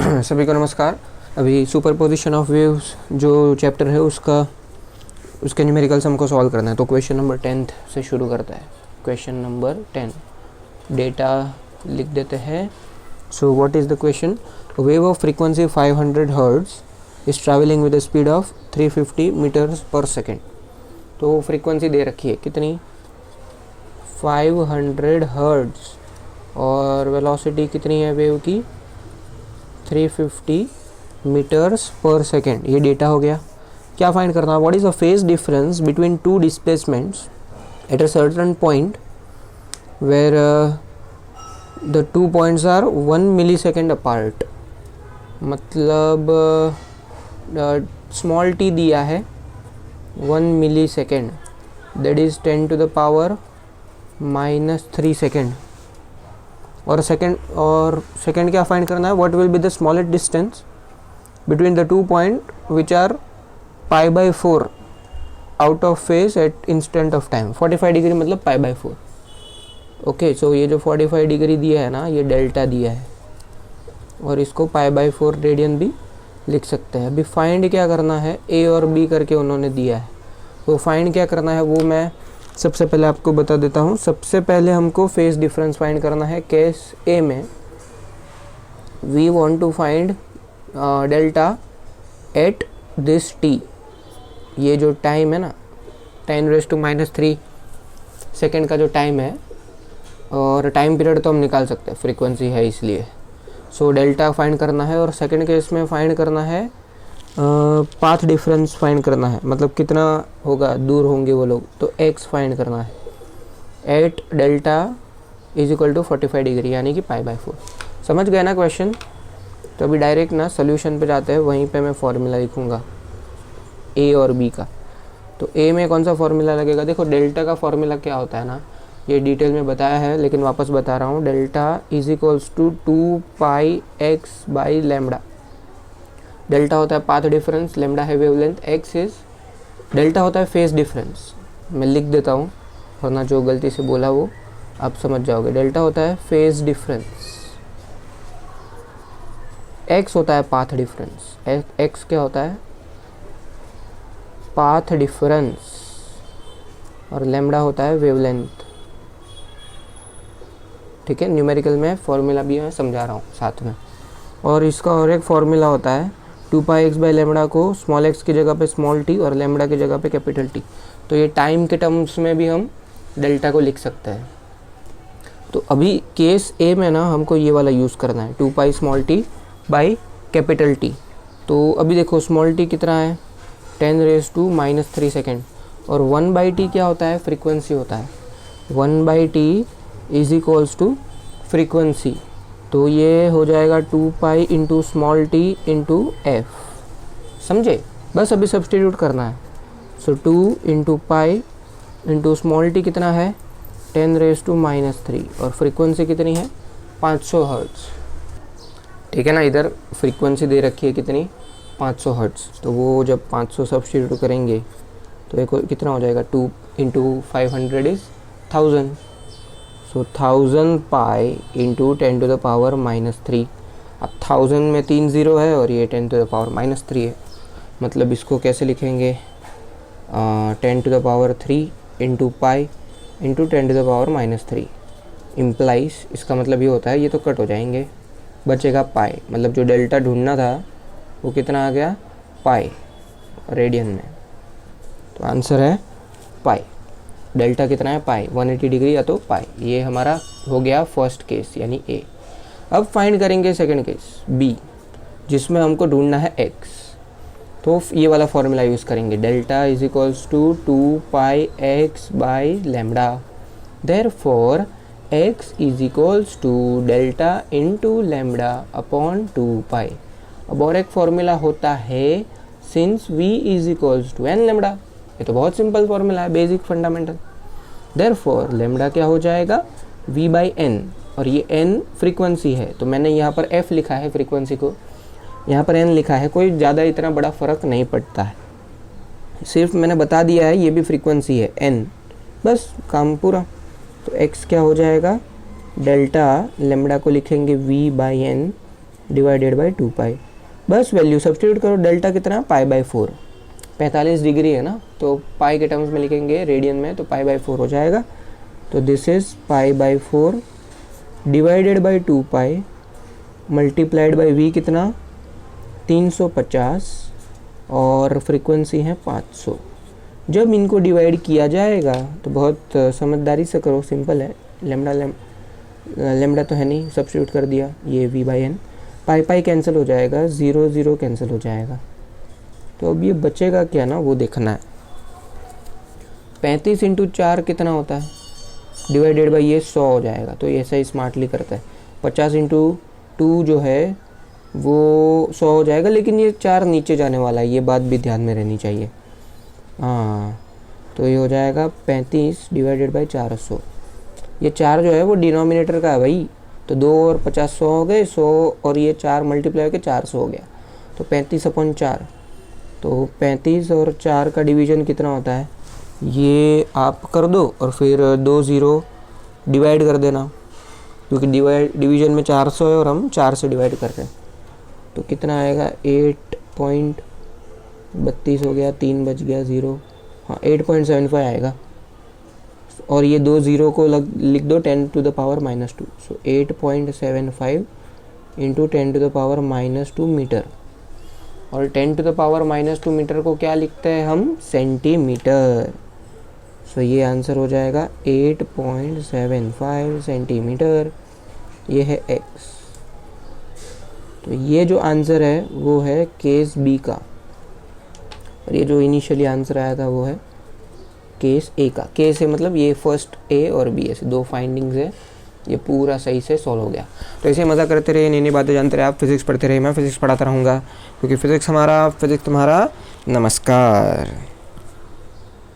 सभी को नमस्कार। अभी सुपरपोजिशन ऑफ वेव्स जो चैप्टर है उसके न्यूमेरिकल्स हमको सॉल्व करना है। तो क्वेश्चन नंबर 10 से शुरू करता है। क्वेश्चन नंबर 10 डेटा लिख देते हैं। So what is the question? Wave of frequency 500 hertz is travelling with the speed of 350 metres per second. तो फ्रीक्वेंसी दे रखी है कितनी? 500 हर्ट्ज और वेलोसिटी कितनी है वेव की? 350 मीटर्स पर सेकेंड। ये डेटा हो गया। क्या फाइंड करना? What is the phase difference between two displacements at a certain point where the two points are 1 millisecond apart. मतलब स्मॉल टी दिया है 1 millisecond, that is 10 to the power -3 second. और second क्या find करना है? What will be the smallest distance between the two point which are π/4 out of phase at instant of time. 45 degree मतलब π/4। Okay, सो ये जो 45 degree दिया है ना, ये डेल्टा दिया है और इसको π/4 रेडियन भी लिख सकते हैं। अभी फाइंड क्या करना है? ए और बी करके उन्होंने दिया है। तो फाइंड क्या करना है वो मैं सबसे पहले आपको बता देता हूँ। सबसे पहले हमको फेज डिफरेंस फाइंड करना है। केस ए में we want to find delta at this T. ये जो टाइम है ना 10⁻³ सेकेंड का जो टाइम है, और टाइम पीरियड तो हम निकाल सकते हैं, फ्रीक्वेंसी है इसलिए। सो डेल्टा फाइंड करना है। और सेकेंड केस में फाइंड करना है पाथ डिफरेंस फाइंड करना है, मतलब कितना होगा, दूर होंगे वो लोग। तो x फाइंड करना है at delta is equal to 45 degree यानी कि π/4। समझ गए ना क्वेश्चन? तो अभी डायरेक्ट ना सोल्यूशन पे जाते हैं। वहीं पे मैं फॉर्मूला लिखूँगा a और b का। तो a में कौन सा फॉर्मूला लगेगा? देखो डेल्टा का फॉर्मूला क्या होता है ना, ये डिटेल में बताया है लेकिन वापस बता रहा हूँ। Delta is equals to 2πx/λ। Delta होता है पाथ डिफरेंस, लेमडा है वेवलेंथ, एक्स इज डेल्टा होता है फेज डिफरेंस। मैं लिख देता हूँ वरना जो गलती से बोला वो आप समझ जाओगे। डेल्टा होता है फेज डिफरेंस, एक्स होता है पाथ डिफरेंस। एक्स क्या होता है? Path difference. और लेमडा होता है वेवलेंथ। ठीक है, न्यूमेरिकल में फॉर्मूला भी मैं समझा रहा हूँ साथ में। और इसका और एक फॉर्मूला होता है 2πx/λ को स्मॉल एक्स की जगह पे स्मॉल टी और लेमडा की जगह पे कैपिटल टी। तो ये टाइम के टर्म्स में भी हम डेल्टा को लिख सकते हैं। तो अभी केस ए में ना हमको ये वाला यूज़ करना है 2π small T by capital T. तो अभी देखो स्मॉल टी कितना है? 10⁻³ सेकेंड। और 1/t क्या होता है? फ्रीक्वेंसी होता है। 1/t is equals to frequency. तो ये हो जाएगा 2π into small T into F. समझे? बस अभी सब्सटीट्यूट करना है। So 2 into pi into small T कितना है? 10⁻³ और फ्रीक्वेंसी कितनी है? 500 हर्ट्ज। ठीक है ना, इधर फ्रीक्वेंसी दे रखी है कितनी? 500 हर्ट्ज। तो वो जब 500 सब्सटीट्यूट करेंगे तो एक कितना हो जाएगा? 2 into 500 is 1000। So 1000 pi into 10 to the power -3। अब 1000 में 3 ज़ीरो है और ये 10 टू द पावर -3 है। मतलब इसको कैसे लिखेंगे? 10 to the power 3 into pi into 10 to the power -3 implies. इसका मतलब ये होता है, ये तो कट हो जाएंगे, बचेगा पाई। मतलब जो डेल्टा ढूंढना था वो कितना आ गया? पाई रेडियन में। तो आंसर है पाई। डेल्टा कितना है? पाई। 180 डिग्री या तो पाई। ये हमारा हो गया फर्स्ट केस यानी ए। अब फाइंड करेंगे सेकंड केस बी, जिसमें हमको ढूंढना है एक्स। तो ये वाला फॉर्मूला यूज़ करेंगे। Delta is equals to 2πx/λ। Therefore x is equals to delta into lambda upon 2π। अब और एक फॉर्मूला होता है since v is equals to n lambda. ये तो बहुत सिंपल फॉर्मूला है, बेसिक फंडामेंटल। देयरफॉर लेमडा क्या हो जाएगा? v/n। और ये n फ्रीक्वेंसी है, तो मैंने यहाँ पर f लिखा है फ्रीक्वेंसी को, यहाँ पर n लिखा है। कोई ज़्यादा इतना बड़ा फ़र्क नहीं पड़ता है, सिर्फ मैंने बता दिया है ये भी फ्रीक्वेंसी है n, बस काम पूरा। तो x क्या हो जाएगा? डेल्टा लेमडा को लिखेंगे v/n डिवाइडेड बाई 2 पाई। बस वैल्यू सब्स्टिट्यूट करो, डेल्टा कितना, पाई बाई 4, 45 डिग्री है ना, तो पाई के टर्म्स में लिखेंगे रेडियन में, तो पाई बाई 4 हो जाएगा। तो this is pi by 4 divided by 2 pi multiplied by v कितना 350 और फ्रीक्वेंसी है 500। जब इनको डिवाइड किया जाएगा तो बहुत समझदारी से करो, सिंपल है। लेमडा तो है नहीं, सब्स्टिट्यूट कर दिया, ये v by n, pi pi cancel हो जाएगा, 0 0 कैंसिल हो जाएगा। तो अब ये बचेगा क्या ना, वो देखना है। 35 इंटू 4 कितना होता है, डिवाइडेड बाई ये 100 हो जाएगा। तो ऐसा ही स्मार्टली करता है। 50 इंटू 2 जो है वो 100 हो जाएगा, लेकिन ये 4 नीचे जाने वाला है, ये बात भी ध्यान में रहनी चाहिए। हाँ, तो ये हो जाएगा 35 डिवाइडेड बाई 400। ये 4 जो है वो डिनोमिनेटर का है भाई, तो 2 और 50 100 हो गए, 100 और ये 4 मल्टीप्लाई होकर 400 हो गया, तो 35/4। तो 35 और 4 का डिवीज़न कितना होता है, ये आप कर दो और फिर 2 0 डिवाइड कर देना, क्योंकि डिवीज़न में 400 है और हम 4 से डिवाइड कर रहे हैं। तो कितना आएगा, 8.32 हो गया, 3 बच गया 0, हाँ 8.75 आएगा। और ये 2 0 को लिख दो 10 to the power -2, so 8.75 into 10 to the power -2 metre. और 10 टू द पावर -2 मीटर को क्या लिखते हैं हम, सेंटीमीटर। सो ये आंसर हो जाएगा 8.75 सेंटीमीटर, ये है x। तो ये जो आंसर है वो है केस बी का, और ये जो इनिशियली आंसर आया था वो है केस ए का। केस ए मतलब ये फर्स्ट ए और बी, ऐसे 2 फाइंडिंग्स है, ये पूरा सही से सॉल्व हो गया। तो ऐसे मज़ा करते रहिए, नई नई बातें जानते रहे, आप फिजिक्स पढ़ते रहिए, मैं फिजिक्स पढ़ाता रहूँगा, क्योंकि फिजिक्स तुम्हारा नमस्कार।